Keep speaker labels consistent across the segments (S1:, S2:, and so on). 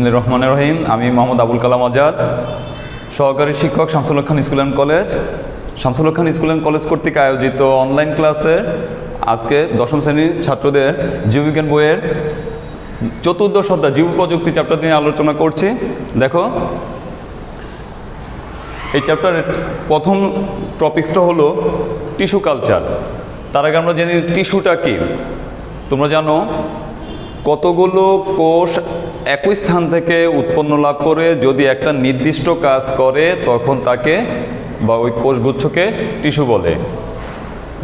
S1: বিসমিল্লাহির রহমানির রহিম। আমি মোহাম্মদ আবুল কালাম আজাদ, সহকারী শিক্ষক Shamsul Haq Khan school and college. Shamsul Haq Khan school and college কর্তৃক আয়োজিত অনলাইন ক্লাসে আজকে দশম শ্রেণীর ছাত্রদের জীববিজ্ঞান বইয়ের চতুর্দশ অধ্যায় জীব প্রযুক্তি চ্যাপ্টার নিয়ে আলোচনা করছি। দেখো, এই চ্যাপ্টারের প্রথম টপিকসটা হলো টিস্যু কালচার। তার আগে আমরা জানি টিস্যুটা কি। তোমরা জানো কতগুলো কোষ একই স্থান থেকে উৎপন্ন লাভ করে যদি একটা নির্দিষ্ট কাজ করে তখন তাকে বা ওই কোষগুচ্ছকে টিস্যু বলে।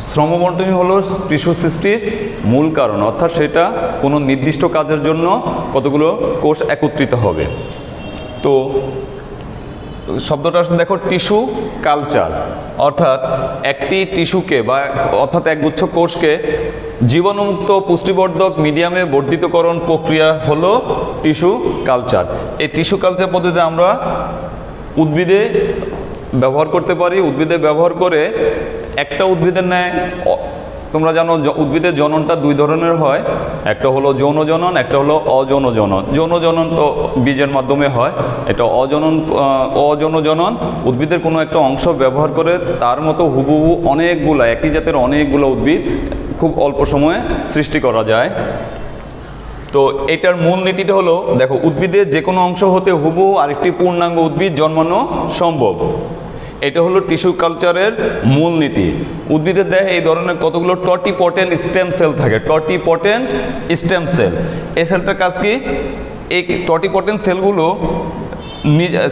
S1: শ্রমবণ্টনই হলো টিস্যু সৃষ্টির মূল কারণ, অর্থাৎ সেটা কোনো নির্দিষ্ট কাজের জন্য কতগুলো কোষ একত্রিত হবে। তো শব্দটা আসলে দেখো টিস্যু কালচার, অর্থাৎ একটি টিস্যুকে বা অর্থাৎ একগুচ্ছ কোষকে জীবাণুমুক্ত পুষ্টিবর্ধক মিডিয়ামে বর্ধিতকরণ প্রক্রিয়া হলো টিস্যু কালচার। এই টিস্যু কালচার পদ্ধতিতে আমরা উদ্ভিদে ব্যবহার করতে পারি। উদ্ভিদে ব্যবহার করে একটা উদ্ভিদের ন্যায়, তোমরা জানো উদ্ভিদের জননটা দুই ধরনের হয়, একটা হলো যৌন জনন, একটা হলো অযৌন জনন। যৌন জনন তো বীজের মাধ্যমে হয়, এটা অযৌন জনন উদ্ভিদের কোনো একটা অংশ ব্যবহার করে তার মতো হুবহু অনেকগুলো একই জাতের অনেকগুলো উদ্ভিদ খুব অল্প সময়ে সৃষ্টি করা যায়। তো এটার মূল নীতিটা হলো, দেখো উদ্ভিদের যে কোনো অংশ হতে হুবহু আরেকটি পূর্ণাঙ্গ উদ্ভিদ জন্মানো সম্ভব। এটা হলো টিস্যু কালচারের মূল নীতি। উদ্ভিদের দেহে এই ধরনের কতগুলো টটিপটেন্ট স্টেম সেল থাকে। টটিপটেন্ট স্টেম সেল, এই সেলটার কাজ কি? এই টটিপটেন্ট সেলগুলো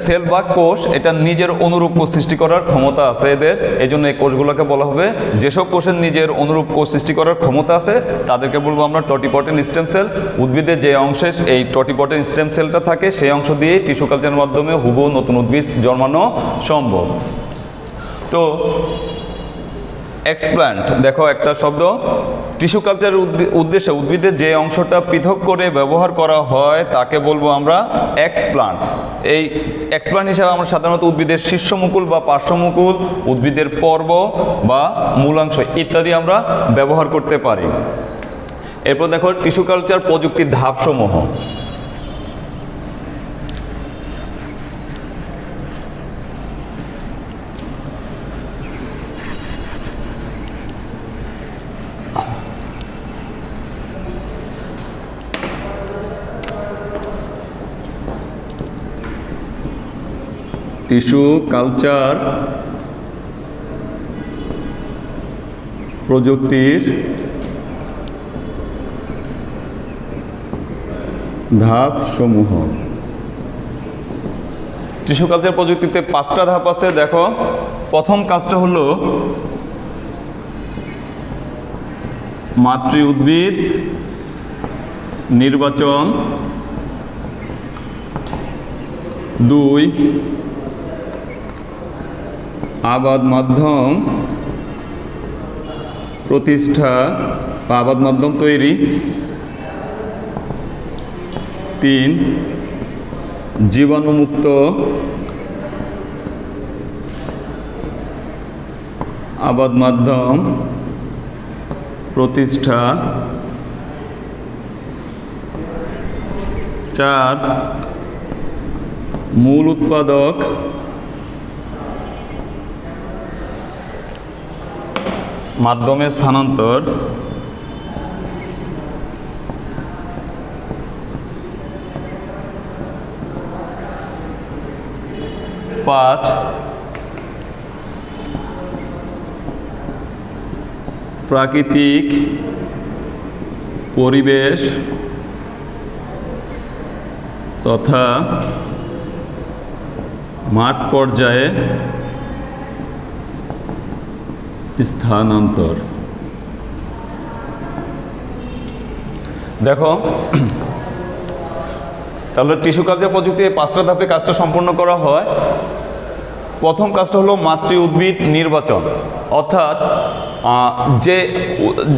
S1: সেল বা কোষ, এটা নিজের অনুরূপ কোষ সৃষ্টি করার ক্ষমতা আছে এদের। এই জন্য এই কোষগুলোকে বলা হবে, যেসব কোষের নিজের অনুরূপ কোষ সৃষ্টি করার ক্ষমতা আছে তাদেরকে বলবো আমরা টটিপটেন্ট স্টেম সেল। উদ্ভিদের যে অংশে এই টটিপটেন্ট স্টেম সেলটা থাকে সেই অংশ দিয়ে টিস্যু কালচারের মাধ্যমে হুবহু নতুন উদ্ভিদ জন্মানো সম্ভব। তো এক্সপ্ল্যান্ট, দেখো একটা শব্দ। টিস্যু কালচারের উদ্দেশ্যে উদ্ভিদের যে অংশটা পৃথক করে ব্যবহার করা হয় তাকে বলবো আমরা এক্সপ্ল্যান্ট। এই এক্সপ্ল্যান্ট হিসাবে আমরা সাধারণত উদ্ভিদের শীর্ষমুকুল বা পার্শ্বমুকুল, উদ্ভিদের পর্ব বা মূলাংশ ইত্যাদি আমরা ব্যবহার করতে পারি। এরপর দেখো টিস্যু কালচার প্রযুক্তির ধাপসমূহ। টিস্যু কালচার প্রযুক্তির ধাপসমূহ। টিস্যু কালচার প্রযুক্তিতে 5টা ধাপ আছে। দেখো, প্রথম কাজটা হলো মাতৃ উদ্ভিদ নির্বাচন, 2 আবাদ মাধ্যম প্রতিষ্ঠা বা আবাদ মাধ্যম তৈরি, 3 জীবাণুমুক্ত আবাদ মাধ্যম প্রতিষ্ঠা, 4 মূল উৎপাদক মাধ্যমে স্থানান্তর, 5 প্রাকৃতিক পরিবেশ তথা মাঠ পর্যায়ে স্থানান্তর। দেখো, তাহলে টিস্যু কালচার প্রযুক্তি 5টা ধাপে কাজটা সম্পন্ন করা হয়। প্রথম কাজটা হলো মাতৃ উদ্ভিদ নির্বাচন, অর্থাৎ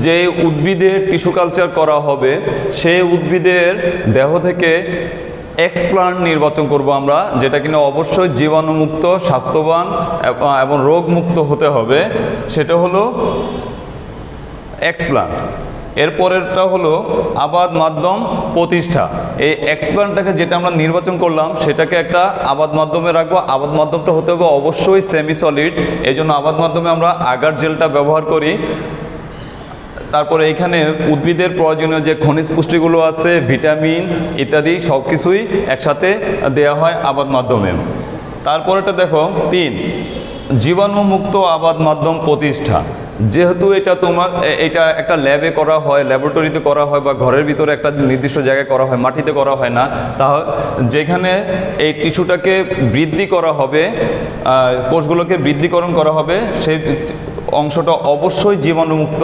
S1: যে উদ্ভিদের টিস্যু কালচার করা হবে সেই উদ্ভিদের দেহ থেকে এক্সপ্ল্যান্ট নির্বাচন করব আমরা, যেটা কিনা অবশ্যই জীবাণুমুক্ত, স্বাস্থ্যবান এবং রোগমুক্ত হতে হবে। সেটা হলো এক্সপ্ল্যান্ট। এরপরেরটা হলো আবাদ মাধ্যম প্রতিষ্ঠা। এই এক্সপ্লানটাকে যেটা আমরা নির্বাচন করলাম সেটাকে একটা আবাদ মাধ্যমে রাখবো। আবাদ মাধ্যমটা হতে হবে অবশ্যই সেমি সলিড, এই জন্য আবাদ মাধ্যমে আমরা আগার জেলটা ব্যবহার করি। তারপরে এখানে উদ্ভিদের প্রয়োজনীয় যে খনিজ পুষ্টিগুলো আছে, ভিটামিন ইত্যাদি সব কিছুই একসাথে দেওয়া হয় আবাদ মাধ্যমে। তারপরেটা দেখো 3, জীবাণুমুক্ত আবাদ মাধ্যম প্রতিষ্ঠা। যেহেতু এটা একটা ল্যাবে করা হয়, ল্যাবরেটরিতে করা হয় বা ঘরের ভিতরে একটা নির্দিষ্ট জায়গায় করা হয়, মাটিতে করা হয় না, তাহলে যেখানে এই টিস্যুটাকে বৃদ্ধি করা হবে, কোষগুলোকে বৃদ্ধিকরণ করা হবে, সেই অংশটা অবশ্যই জীবাণুমুক্ত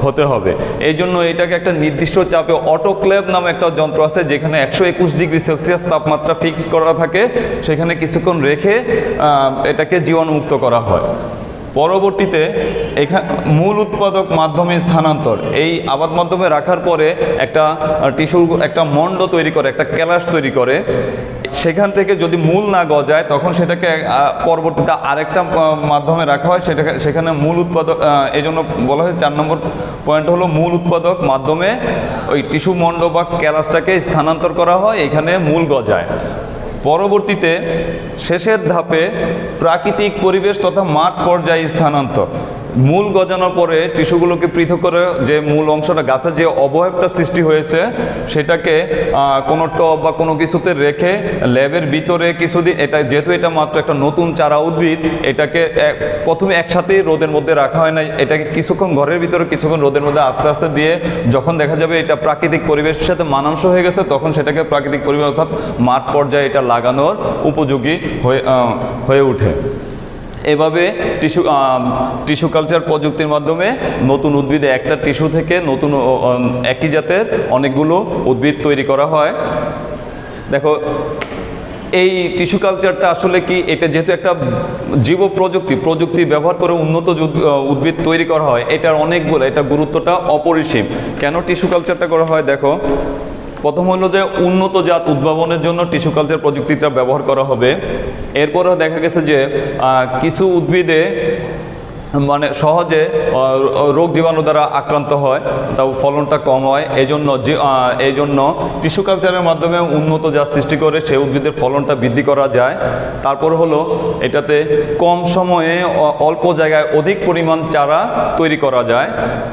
S1: হতে হবে। এই জন্য এটাকে একটা নির্দিষ্ট চাপে অটোক্লেভ নামে একটা যন্ত্র আছে, যেখানে 121 ডিগ্রি সেলসিয়াস তাপমাত্রা ফিক্স করা থাকে, সেখানে কিছুক্ষণ রেখে এটাকে জীবাণুমুক্ত করা হয়। পরবর্তীতে মূল উৎপাদক মাধ্যমে স্থানান্তর। এই আবাদ মাধ্যমে রাখার পরে একটা টিস্যুর একটা মণ্ড তৈরি করে, একটা ক্যালাস তৈরি করে, সেখান থেকে যদি মূল না গজায় তখন সেটাকে পরবর্তীতে আরেকটা মাধ্যমে রাখা হয়, সেখানে মূল উৎপাদক, এই জন্য বলা হয় 4 নম্বর পয়েন্ট হলো মূল উৎপাদক মাধ্যমে ওই টিস্যু মণ্ড বা ক্যালাসটাকে স্থানান্তর করা হয়, এখানে মূল গজায়। পরবর্তীতে শেষের ধাপে প্রাকৃতিক পরিবেশ তথা মাঠ পর্যায়ে স্থানান্তর। মূল গজানোর পরে টিস্যুগুলোকে পৃথক করে যে মূল অংশটা, গাছের যে অবয়বটা সৃষ্টি হয়েছে সেটাকে কোনো টব বা কোনো কিছুতে রেখে ল্যাবের ভিতরে কিছুদিন, যেহেতু এটা মাত্র একটা নতুন চারা উদ্ভিদ, এটাকে প্রথমে একসাথেই রোদের মধ্যে রাখা হয় না, এটাকে কিছুক্ষণ ঘরের ভিতরে কিছুক্ষণ রোদের মধ্যে আস্তে আস্তে দিয়ে যখন দেখা যাবে এটা প্রাকৃতিক পরিবেশের সাথে মানানসই হয়ে গেছে, তখন সেটাকে প্রাকৃতিক পরিবেশ অর্থাৎ মাঠ পর্যায়ে এটা লাগানোর উপযোগী হয়ে ওঠে। এভাবে টিস্যু কালচার প্রযুক্তির মাধ্যমে নতুন উদ্ভিদে একটা টিস্যু থেকে নতুন একই জাতের অনেকগুলো উদ্ভিদ তৈরি করা হয়। দেখো এই টিস্যু কালচারটা আসলে কি, এটা যেহেতু একটা জীব প্রযুক্তি ব্যবহার করে উন্নত উদ্ভিদ তৈরি করা হয়, এটার অনেকগুলো, এটা গুরুত্বটা অপরিসীম। কেন টিস্যু কালচারটা করা হয়? দেখো, প্রথম হলো যে উন্নত জাত উদ্ভাবনের জন্য টিস্যু কালচার প্রযুক্তিটা ব্যবহার করা হবে। এরপরেও দেখা গেছে যে কিছু উদ্ভিদে মানে সহজে রোগ জীবাণু দ্বারা আক্রান্ত হয়, তাও ফলনটা কম হয়। এই জন্য টিস্যু কালচারের মাধ্যমে উন্নত জাত সৃষ্টি করে সেই উদ্ভিদের ফলনটা বৃদ্ধি করা যায়। তারপর হলো এটাতে কম সময়ে অল্প জায়গায় অধিক পরিমাণ চারা তৈরি করা যায়।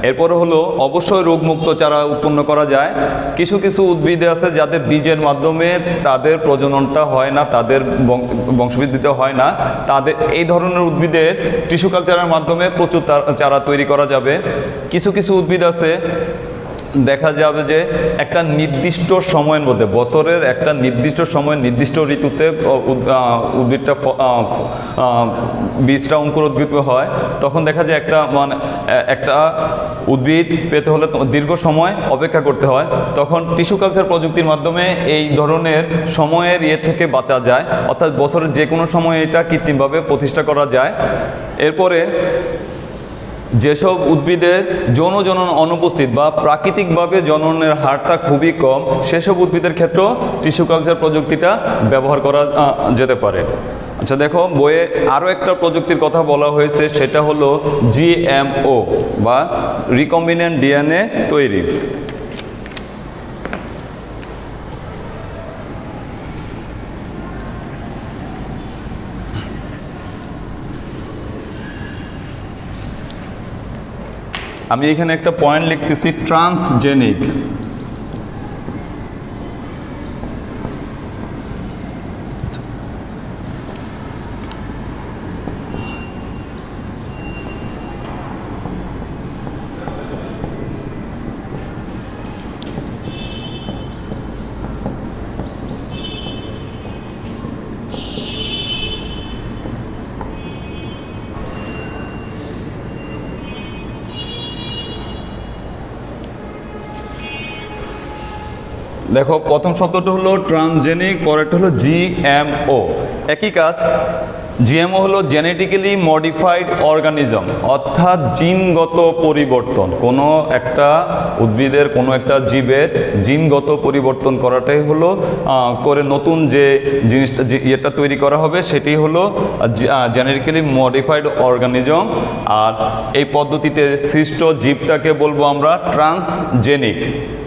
S1: এরপর হলো অবশ্যই রোগমুক্ত চারা উৎপন্ন করা যায়। কিছু কিছু উদ্ভিদ আছে যাদের বীজের মাধ্যমে তাদের প্রজননটা হয় না, তাদের বংশবৃদ্ধিতে হয় না, তাদের এই ধরনের উদ্ভিদের টিস্যু কালচারের মাধ্যমে প্রচুর চারা তৈরি করা যাবে। কিছু কিছু উদ্ভিদ আছে দেখা যাবে যে একটা নির্দিষ্ট সময়ের মধ্যে, বছরের একটা নির্দিষ্ট সময় নির্দিষ্ট ঋতুতে উদ্ভিদটা বীজটা অঙ্কুরোদ্গীত হয়, তখন দেখা যায় একটা উদ্ভিদ পেতে হলে দীর্ঘ সময় অপেক্ষা করতে হয়। তখন টিস্যু কালচার প্রযুক্তির মাধ্যমে এই ধরনের সময়ের থেকে বাঁচা যায়, অর্থাৎ বছরের যে কোনো সময় এটা কৃত্রিমভাবে প্রতিষ্ঠা করা যায়। এরপরে যেসব উদ্ভিদের যৌন জনন অনুপস্থিত বা প্রাকৃতিকভাবে জননের হারটা খুবই কম, সেসব উদ্ভিদের ক্ষেত্রেও টিস্যু কালচার প্রযুক্তিটা ব্যবহার করা যেতে পারে। আচ্ছা দেখো, বইয়ে আরও একটা প্রযুক্তির কথা বলা হয়েছে, সেটা হলো GMO বা রিকম্বিনেন্ট DNA তৈরি। আমি এখানে একটা পয়েন্ট লিখতেছি, ট্রান্সজেনিক। দেখো, প্রথম শব্দটা হলো ট্রান্সজেনিক, পরেরটা হলো GMO, একই কাজ। জিএমও হলো জেনেটিক্যালি মডিফাইড অর্গানিজম, অর্থাৎ জিনগত পরিবর্তন। কোনো একটা উদ্ভিদের কোনো একটা জীবের জিনগত পরিবর্তন করাটাই হলো করে নতুন যে জিনিসটা যে ইয়েটা তৈরি করা হবে সেটি হলো জেনেটিক্যালি মডিফাইড অর্গানিজম। আর এই পদ্ধতিতে সৃষ্ট জীবটাকে বলবো আমরা ট্রান্সজেনিক,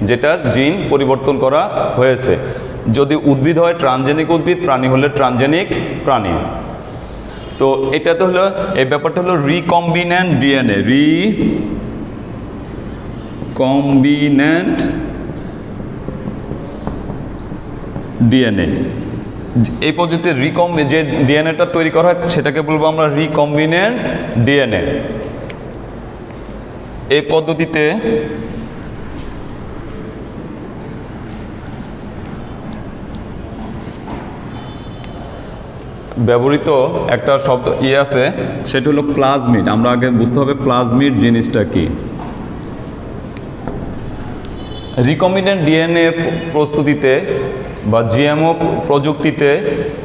S1: যেটার জিন পরিবর্তন করা হয়েছে। যদি উদ্ভিদ হয় ট্রান্সজেনিক উদ্ভিদ, প্রাণী হলে ট্রান্সজেনিক প্রাণী। তো এটাতে হলো এই ব্যাপারটা হলো রিকম্বিন্যান্ট ডিএনএ, রিকম্বিন্যান্ট ডিএনএ। এই পদ্ধতিতে যে ডিএনএটা তৈরি করা হয় সেটাকে বলবো আমরা রিকম্বিন্যান্ট ডিএনএ। এই পদ্ধতিতে ব্যবহৃত একটা শব্দ আছে, সেটা হলো প্লাজমিড। আমরা আগে বুঝতে হবে প্লাজমিড জিনিসটা কি। রিকম্বিন্যান্ট ডিএনএ প্রস্তুতিতে বা জিএমও প্রযুক্তিতে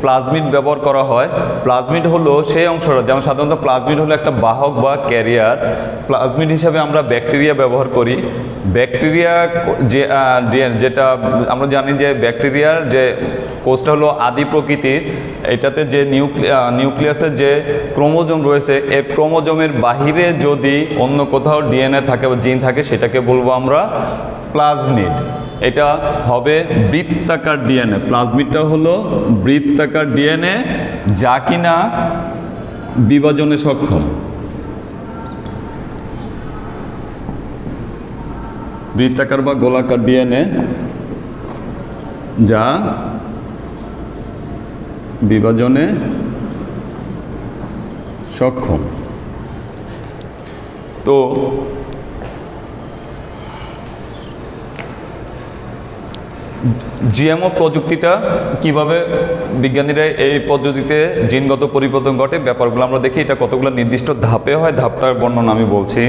S1: প্লাজমিড ব্যবহার করা হয়। প্লাজমিড হলো সেই অংশটা, যেমন সাধারণত প্লাজমিড হলো একটা বাহক বা ক্যারিয়ার। প্লাজমিড হিসাবে আমরা ব্যাকটেরিয়া ব্যবহার করি। ব্যাকটেরিয়া যেটা আমরা জানি যে ব্যাকটেরিয়ার যে কোষটা হলো আদি প্রকৃতির, এটাতে যে নিউক্লিয়াসের যে ক্রোমোজোম রয়েছে, এই ক্রোমোজোমের বাহিরে যদি অন্য কোথাও ডিএনএ থাকে বা জিন থাকে সেটাকে বলবো আমরা প্লাজমিড। এটা হবে বৃত্তাকার ডিএনএ। প্লাজমিডটা হলো বৃত্তাকার ডিএনএ যা কিনা বিভাজনে সক্ষম। বৃত্তাকার বা গোলাকার ডিএনএ যা বিভাজনে সক্ষম। তো জিএমও প্রযুক্তিটা কিভাবে বিজ্ঞানীরা এই পদ্ধতিতে জিনগত পরিবর্তন ঘটে ব্যাপারগুলো আমরা দেখি। এটা কতগুলো নির্দিষ্ট ধাপে হয়, ধাপটার বর্ণনা আমি বলছি।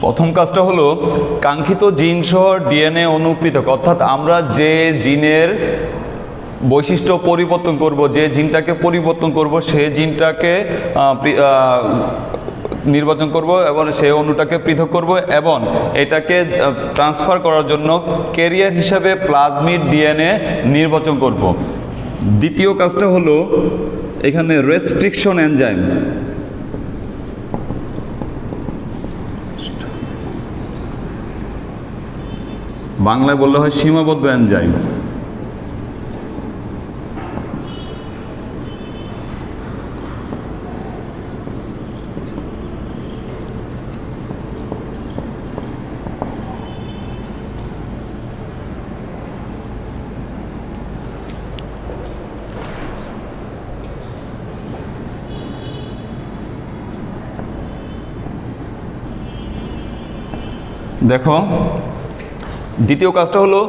S1: প্রথম কাজটা হলো কাঙ্ক্ষিত জিন সহ ডিএনএ অনুপৃথক, অর্থাৎ আমরা যে জিনের বৈশিষ্ট্য পরিবর্তন করব, যে জিনটাকে পরিবর্তন করব, সেই জিনটাকে নির্বাচন করব এবং সেই অণুটাকে পৃথক করব এবং এটাকে ট্রান্সফার করার জন্য ক্যারিয়ার হিসাবে প্লাজমিড ডিএনএ নির্বাচন করব। দ্বিতীয় কাজটা হলো এখানে রেস্ট্রিকশন এনজাইম। বাংলায় বললে হয় সীমাবদ্ধ এনজাইম। দেখো দ্বিতীয় কাজটা হলো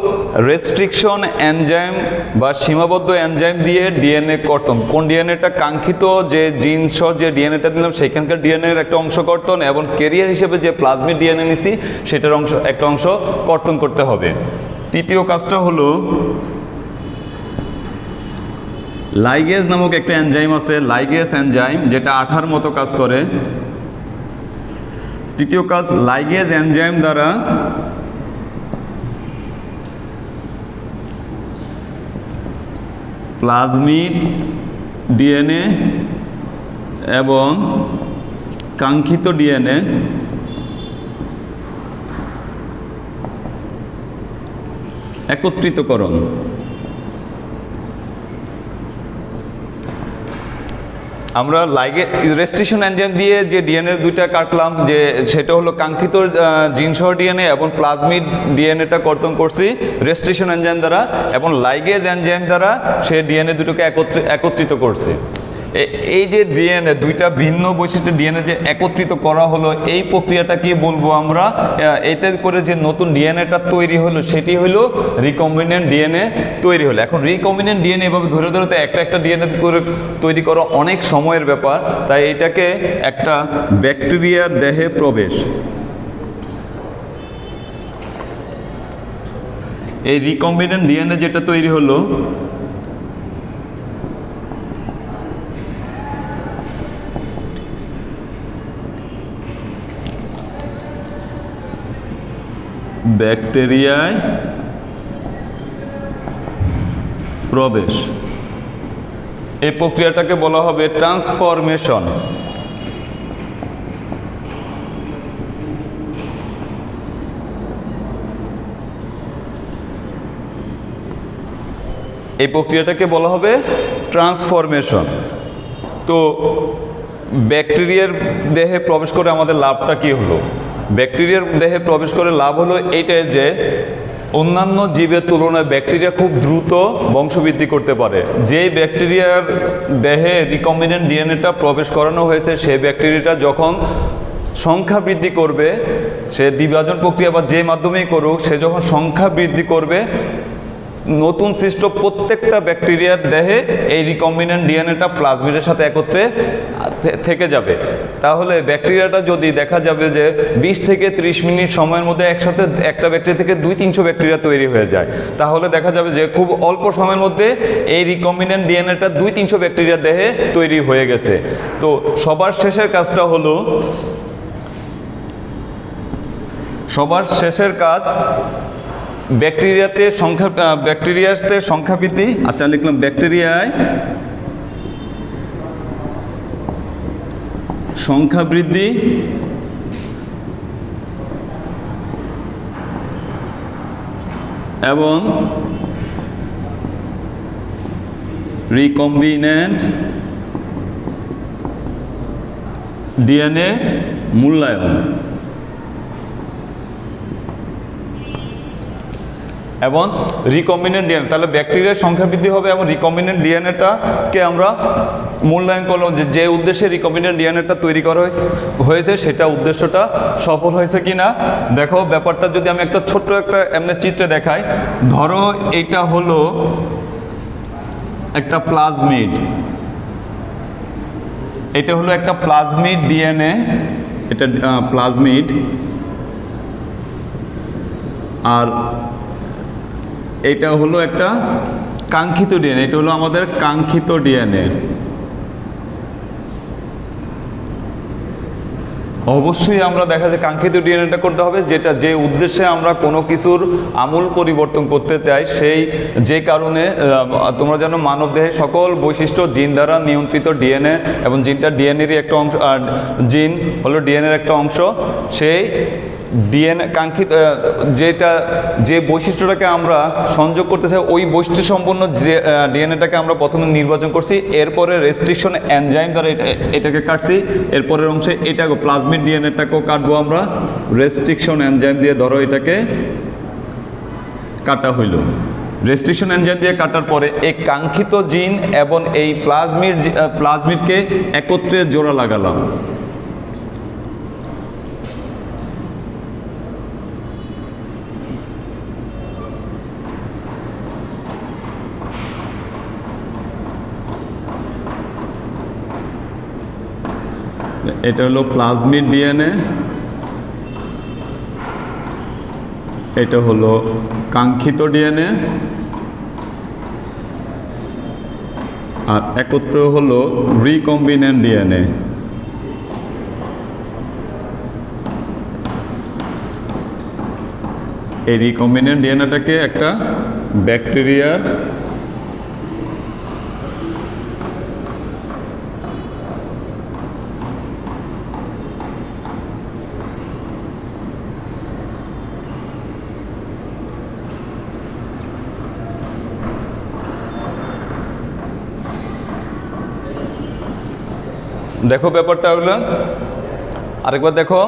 S1: রেস্ট্রিকশন এনজাইম বা সীমাবদ্ধ এনজাইম দিয়ে ডিএনএ কর্তন। কোন ডিএনএটা কাঙ্ক্ষিত যে জিন সহ যে ডিএনএটা দিলাম সেখানকার ডিএনএর একটা অংশ কর্তন এবং ক্যারিয়ার হিসেবে যে প্লাজমিড ডিএনএ নিছি সেটার একটা অংশ কর্তন করতে হবে। তৃতীয় কাজটা হলো লাইগেজ নামক একটা এনজাইম আছে, লাইগেজ এনজাইম, যেটা আঠার মতো কাজ করে। তৃতীয় কাজ, লাইগেজ এনজাইম দ্বারা প্লাজমিড ডিএনএ এবং কাঙ্ক্ষিত ডিএনএ একত্রিতকরণ। আমরা রেস্ট্রিকশন এনজাইম দিয়ে যে ডিএনএ দুইটা কাটলাম, যে সেটা হলো কাঙ্ক্ষিত জিনসহ ডিএনএ এবং প্লাজমিড ডিএনএটা কর্তন করছি রেস্ট্রিকশন এনজাইম দ্বারা, এবং লাইগেজ এনজাইম দ্বারা সে ডিএনএ দুটোকে একত্রিত করছে। এই যে ডিএনএ দুইটা ভিন্ন বৈশিষ্ট্যের ডিএনএ যে একত্রিত করা হলো, এই প্রক্রিয়াটা কি বলবো আমরা, এতে করে যে নতুন ডিএনএটা তৈরি হলো সেটি হলো রিকম্বিনেন্ট ডিএনএ তৈরি হলো। এখন রিকম্বিনেন্ট ডিএনএ এভাবে ধরে ধরে তো একটা ডিএনএ করে তৈরি করা অনেক সময়ের ব্যাপার, তাই এটাকে একটা ব্যাকটেরিয়ার দেহে প্রবেশ, এই রিকম্বিনেন্ট ডিএনএ যেটা তৈরি হলো ব্যাকটেরিয়ায় প্রবেশ, এই প্রক্রিয়াটাকে বলা হবে ট্রান্সফরমেশন। এই প্রক্রিয়াটাকে বলা হবে ট্রান্সফরমেশন। তো ব্যাকটেরিয়ার দেহে প্রবেশ করে আমাদের লাভটা কি হলো? ব্যাকটেরিয়ার দেহে প্রবেশ করে লাভ হলো এইটাই যে অন্যান্য জীবের তুলনায় ব্যাকটেরিয়া খুব দ্রুত বংশবৃদ্ধি করতে পারে। যেই ব্যাকটেরিয়ার দেহে রিকম্বিনেন্ট ডিএনএটা প্রবেশ করানো হয়েছে, সেই ব্যাকটেরিয়াটা যখন সংখ্যা বৃদ্ধি করবে, সে দ্বিভাজন প্রক্রিয়া বা যে মাধ্যমেই করুক, সে যখন সংখ্যা বৃদ্ধি করবে, নতুন সৃষ্ট প্রত্যেকটা ব্যাকটেরিয়ার দেহে এই রিকম্বিনেন্ট ডিএনএটা প্লাজমিডের সাথে একত্রে থেকে যাবে। তাহলে ব্যাকটেরিয়াটা যদি দেখা যাবে যে 20 থেকে 30 মিনিট সময়ের মধ্যে একসাথে একটা ব্যাকটেরিয়া থেকে 200-300 ব্যাকটেরিয়া তৈরি হয়ে যায়, তাহলে দেখা যাবে যে খুব অল্প সময়ের মধ্যে এই রিকম্বিনেন্ট ডিএনএটা 200-300 ব্যাকটেরিয়া দেহে তৈরি হয়ে গেছে। তো সবার শেষের কাজটা হলো, সবার শেষের কাজ ব্যাকটেরিয়াতে সংখ্যা বৃদ্ধি। আচ্ছা, লিখলাম ব্যাকটেরিয়ায় সংখ্যা বৃদ্ধি এবং রিকম্বিনেন্ট ডিএনএ মূল্যায়ন। এবং রিকম্বিনেন্ট ডিএনএ, তাহলে ব্যাকটেরিয়ার সংখ্যা বৃদ্ধি হবে এবং রিকম্বিনেন্ট ডিএনএটাকে আমরা মূল্যায়ন করলাম যে উদ্দেশ্যে রিকম্বিনেন্ট ডিএনএটা তৈরি করা হয়েছে সেটা উদ্দেশ্যটা সফল হয়েছে কিনা। দেখো ব্যাপারটা যদি আমি একটা ছোট্ট একটা এমনি চিত্রে দেখাই, ধরো এটা হলো একটা প্লাজমিড, এটা হলো একটা প্লাজমিড ডিএনএ, এটা প্লাজমিড, আর এটা হলো একটা কাঙ্ক্ষিত ডিএনএ, এটা হলো আমাদের কাঙ্ক্ষিত ডিএনএ। অবশ্যই আমরা দেখা যায় কাঙ্ক্ষিত ডিএনএটা করতে হবে, যেটা যে উদ্দেশ্যে আমরা কোনো কিছুর আমূল পরিবর্তন করতে চাই, সেই যে কারণে তোমরা জানো মানবদেহে সকল বৈশিষ্ট্য জিন দ্বারা নিয়ন্ত্রিত ডিএনএ, এবং জিনটা ডিএনএরই একটা অংশ, জিন হলো ডিএনএর একটা অংশ। সেই ডিএনএ কাঙ্ক্ষিত যে বৈশিষ্ট্যটাকে আমরা সংযোগ করতে চাই, ওই বৈশিষ্ট্য সম্পন্ন ডিএনএটাকে আমরা প্রথমে নির্বাচন করছি, এরপরে রেস্ট্রিকশন এনজাইম দ্বারা এটাকে কাটছি, এরপরের অংশে এটাকে প্লাজমিড ডিএনএটাকেও কাটবো আমরা রেস্ট্রিকশন এনজাইম দিয়ে। ধরো এটাকে কাটা হইল, রেস্ট্রিকশন এনজাইম দিয়ে কাটার পরে এই কাঙ্ক্ষিত জিন এবং এই প্লাজমিডকে একত্রে জোড়া লাগালাম। এটা হলো প্লাজমিড ডিএনএ, এটা হলো কাঙ্ক্ষিত ডিএনএ, আর একত্র হলো রিকম্বিনেন্ট ডিএনএ। এই রিকম্বিনেন্ট ডিএনএটাকে একটা ব্যাকটেরিয়ার দেখো ব্যাপারটা হলো, আরেকবার দেখো,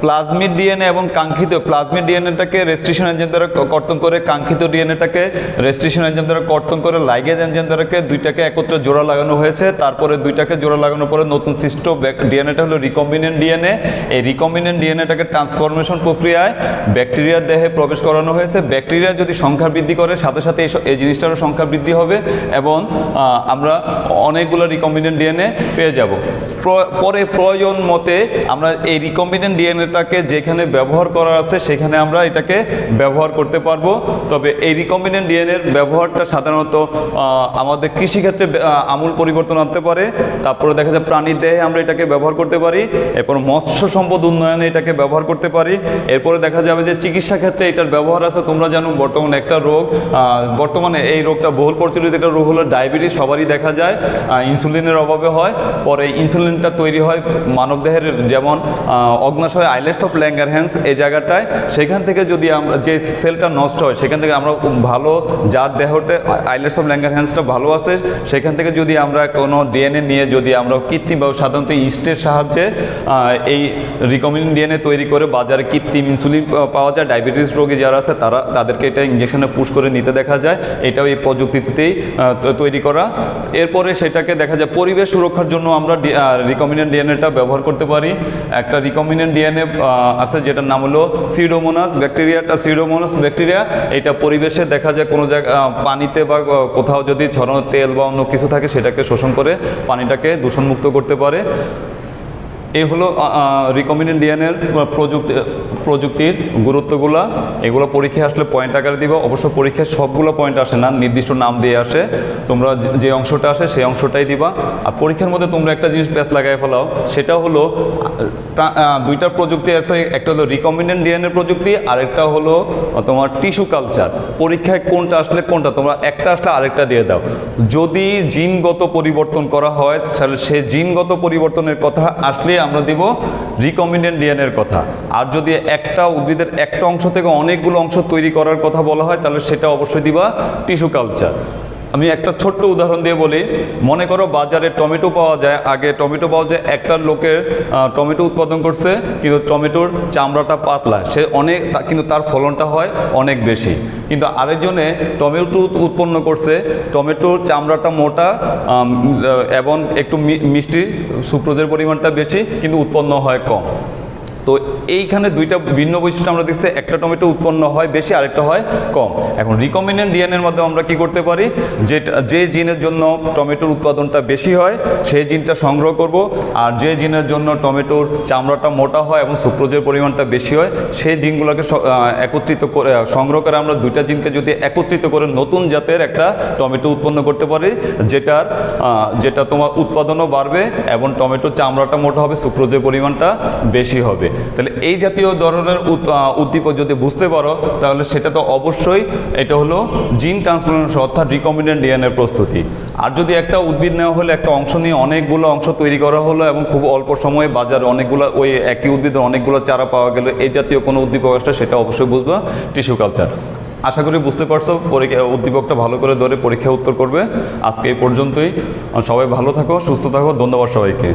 S1: প্লাজমিড ডিএনএ এবং কাঙ্ক্ষিত প্লাজমিড ডিএনএটাকে রেস্ট্রিকশন এনজাইম দ্বারা কর্তন করে, কাঙ্ক্ষিত ডিএনএটাকে রেস্ট্রিকশন এনজাইম দ্বারা কর্তন করে, লাইগেজ এনজাইম দ্বারাকে দুইটাকে একত্রে জোড়া লাগানো হয়েছে। তারপরে দুইটাকে জোড়া লাগানোর পরে নতুন সৃষ্ট ডিএনএটা হলো রিকম্বিনেন্ট ডিএনএ। এই রিকম্বিনেন্ট ডিএনএটাকে ট্রান্সফরমেশন প্রক্রিয়ায় ব্যাকটেরিয়ার দেহে প্রবেশ করানো হয়েছে। ব্যাকটেরিয়া যদি সংখ্যা বৃদ্ধি করে, সাথে সাথে এই জিনিসটারও সংখ্যা বৃদ্ধি হবে এবং আমরা অনেকগুলো রিকম্বিনেন্ট ডিএনএ পেয়ে যাব। পরে প্রয়োজন মতে আমরা এই রিকম্বিনেন্ট ডিএনএটাকে যেখানে ব্যবহার করা আছে সেখানে আমরা এটাকে ব্যবহার করতে পারবো। তবে এই রিকম্বিনেন্ট ডিএনএর ব্যবহারটা সাধারণত আমাদের কৃষিক্ষেত্রে আমূল পরিবর্তন আনতে পারে। তারপরে দেখা যায় প্রাণীর দেহে আমরা এটাকে ব্যবহার করতে পারি, এরপর মৎস্য সম্পদ উন্নয়নে এটাকে ব্যবহার করতে পারি। এরপরে দেখা যাবে যে চিকিৎসা ক্ষেত্রে এটার ব্যবহার আছে। তোমরা জানো বর্তমানে একটা রোগ, বর্তমানে এই রোগটা বহুল প্রচলিত একটা রোগ হলো ডায়াবেটিস, সবারই দেখা যায় ইনসুলিনের অভাবে হয়। পরে ইনসুলিনটা তৈরি হয় মানবদেহের, যেমন অগ্নাশয় আইলেটস অফ ল্যাঙ্গারহ্যান্স এই জায়গাটায়, সেখান থেকে যদি আমরা যে সেলটা নষ্ট হয় সেখান থেকে আমরা ভালো, যার দেহতে আইলেটস অফ ল্যাঙ্গারহ্যান্সটা ভালো আছে সেখান থেকে যদি আমরা কোনো ডিএনএ নিয়ে যদি আমরা কৃত্রিমভাবে, সাধারণত ইস্টের সাহায্যে এই রিকম্বিনেন্ট ডিএনএ তৈরি করে বাজারে কৃত্রিম ইনসুলিন পাওয়া যায়। ডায়াবেটিস রোগী যারা আছে তাদেরকে এটা ইঞ্জেকশনে পুশ করে নিতে দেখা যায়। এটাও এই প্রযুক্তিতেই তৈরি করা। এরপরে সেটাকে দেখা যায় পরিবেশ সুরক্ষার জন্য আমরা রিকম্বিনেন্ট ডিএনএটা ব্যবহার করতে পারি। একটা রিকম্বিনেন্ট ডিএনএ আছে যেটার নাম হলো সিউডোমোনাস ব্যাকটেরিয়াটা। সিউডোমোনাস ব্যাকটেরিয়া এটা পরিবেশে দেখা যায় কোনো জায়গা পানিতে বা কোথাও যদি ছড়ানো তেল বা অন্য কিছু থাকে সেটাকে শোষণ করে পানিটাকে দূষণমুক্ত করতে পারে। এই হলো রিকম্বিনেন্ট ডিএনএর প্রযুক্তির গুরুত্বগুলো। এগুলো পরীক্ষায় আসলে পয়েন্ট আকারে দিব। অবশ্য পরীক্ষায় সবগুলো পয়েন্ট আসে না, নির্দিষ্ট নাম দিয়ে আসে। তোমরা যে অংশটা আসে সেই অংশটাই দিবা। আর পরীক্ষার মধ্যে তোমরা একটা জিনিস প্যাচ লাগাই ফেলাও, সেটা হলো দুইটা প্রযুক্তি আছে, একটা হলো রিকম্বিনেন্ট ডিএনএ প্রযুক্তি, আরেকটা হলো তোমার টিস্যু কালচার। পরীক্ষায় কোনটা আসলে কোনটা, তোমরা একটা আসলে আরেকটা দিয়ে দাও। যদি জিনগত পরিবর্তন করা হয় তাহলে সে জিনগত পরিবর্তনের কথা আসলে আমরা দিব রিকম্বিনেন্ট ডিএনএর কথা। আর যদি একটা উদ্ভিদের একটা অংশ থেকে অনেকগুলো অংশ তৈরি করার কথা বলা হয় তাহলে সেটা অবশ্যই দিবা টিস্যু কালচার। আমি একটা ছোট্ট উদাহরণ দিয়ে বলি। মনে করো বাজারে টমেটো পাওয়া যায়, আগে টমেটো পাওয়া যায়, একটা লোকের টমেটো উৎপাদন করছে কিন্তু টমেটোর চামড়াটা পাতলা, সে অনেক, কিন্তু তার ফলনটা হয় অনেক বেশি। কিন্তু আরেকজনে টমেটো উৎপন্ন করছে, টমেটোর চামড়াটা মোটা এবং একটু মিষ্টি, সুক্রোজের পরিমাণটা বেশি কিন্তু উৎপন্ন হয় কম। তো এইখানে দুইটা ভিন্ন বৈশিষ্ট্য আমরা দেখছি, একটা টমেটো উৎপন্ন হয় বেশি, আরেকটা হয় কম। এখন রিকম্বিনেন্ট ডিএনএর মধ্যে আমরা কি করতে পারি, যে জিনের জন্য টমেটোর উৎপাদনটা বেশি হয় সেই জিনটা সংগ্রহ করব, আর যে জিনের জন্য টমেটোর চামড়াটা মোটা হয় এবং সুক্রোজের পরিমাণটা বেশি হয় সেই জিনগুলোকে একত্রিত করে সংগ্রহ করে আমরা দুইটা জিনকে যদি একত্রিত করে নতুন জাতের একটা টমেটো উৎপন্ন করতে পারি, যেটা তোমার উৎপাদনও বাড়বে এবং টমেটোর চামড়াটা মোটা হবে, সুক্রোজের পরিমাণটা বেশি হবে। তাহলে এই জাতীয় ধরনের উদ্দীপক যদি বুঝতে পারো তাহলে সেটা তো অবশ্যই এটা হলো জিন ট্রান্সফরমেশন অর্থাৎ রিকম্বিনেন্ট ডিএনএ প্রস্তুতি। আর যদি একটা উদ্ভিদ নেওয়া হলে একটা অংশ নিয়ে অনেকগুলো অংশ তৈরি করা হলো এবং খুব অল্প সময়ে বাজারে অনেকগুলো ওই একই উদ্ভিদের অনেকগুলো চারা পাওয়া গেল, এই জাতীয় কোনো উদ্দীপক আসলে সেটা অবশ্যই বুঝবা টিস্যু কালচার। আশা করি বুঝতে পারছো, উদ্দীপকটা ভালো করে ধরে পরীক্ষা উত্তর করবে। আজকে এই পর্যন্তই, সবাই ভালো থাকো, সুস্থ থাকো, ধন্যবাদ সবাইকে।